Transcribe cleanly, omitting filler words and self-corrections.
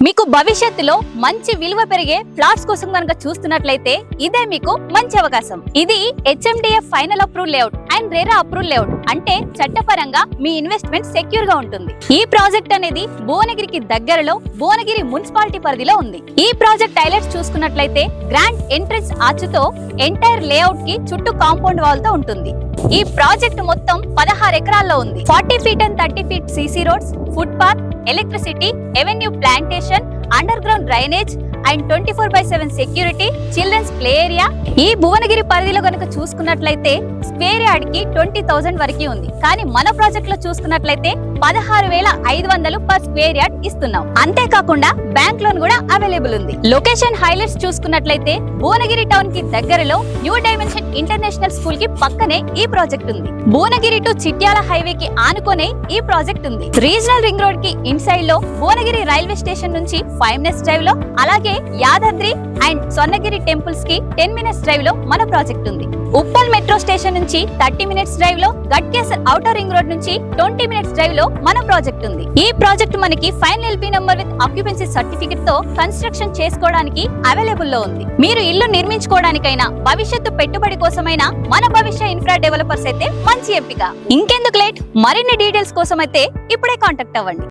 మీకు భవిష్యత్తులో మంచి విలువ పెరిగే ఫ్లాట్స్ కోసం కనుక చూస్తున్నట్లయితే ఇదే మీకు మంచి అవకాశం. ఇది HMDA final approve layout and RERA approve layout, అంటే చట్టపరంగా మీ ఇన్వెస్ట్మెంట్ సెక్యూర్ గా ఉంటుంది. ఈ ప్రాజెక్ట్ అనేది భువనగిరికి దగ్గరలో భువనగిరి మున్సిపాలిటీ పరిధిలో ఉంది. ఈ ప్రాజెక్ట్ హైలైట్స్ చూసుకున్నట్లయితే గ్రాండ్ ఎంట్రన్స్ ఆర్చ్ తో ఎంటైర్ లేఅవుట్ కి చుట్టూ కాంపౌండ్ వాల్ తో ఉంటుంది. ఈ ప్రాజెక్ట్ మొత్తం 16 ఎకరాల్లో ఉంది. 40 feet and 30 feet CC roads, foot path, electricity, avenue plantation, under ground drainage and 24/7 security, children's play area. ఈ భువనగిరి పరిధిలో కనుక చూసుకున్నట్లయితే స్క్వేర్ యార్డ్ కి 20,000 వరకు ఉంది. కానీ మన ప్రాజెక్ట్ లో చూసుకున్నట్లయితే 16,500 పర్ స్క్వేర్ యార్డ్ ఇస్తున్నాం. అంతేకాకుండా బ్యాంక్ లోన్ కూడా అవైలబుల్ ఉంది. లొకేషన్ హైలైట్స్ చూసుకున్నట్లయితే భువనగిరి టౌన్ కి దగ్గరలో న్యూ డైమెన్షన్ ఇంటర్నేషనల్ స్కూల్ కి పక్కనే ఈ ప్రాజెక్ట్ ఉంది. భువనగిరి టు చిట్యాల హైవే కి ఆనుకునే ఈ ప్రాజెక్ట్ ఉంది. రీజనల్ రింగ్ రోడ్ కి ఇన్సైడ్ లో భువనగిరి రైల్వే స్టేషన్ నుంచి 5 మినిట్స్ డ్రైవ్ లో, అలాగే యాదాద్రి అండ్ స్వర్ణగిరి టెంపుల్స్ కి 10 మినిట్స్ డ్రైవ్ లో మన ప్రాజెక్ట్ ఉంది. ఉప్పల్ మెట్రో స్టేషన్ నుంచి 30 మినిట్స్ డ్రైవ్ లో, గట్కేసర్ ఔటర్ రింగ్ రోడ్ నుంచి 20 మినిట్స్ డ్రైవ్ లో మన ప్రాజెక్ట్ ఉంది. ఈ ప్రాజెక్ట్ మనకి final LP number with occupancy certificate తో కన్స్ట్రక్షన్ చేసుకోవడానికి అవైలబుల్ లో ఉంది. మీరు ఇల్లు నిర్మించుకోవడానికైనా భవిష్యత్తు పెట్టుబడి కోసమైనా మన భవిష్య ఇన్ఫ్రా డెవలపర్స్ అయితే మంచి ఎంపిక. ఇంకెందుకు లేట్, మరిన్ని డీటెయిల్స్ కోసం అయితే ఇప్పుడే కాంటాక్ట్ అవ్వండి.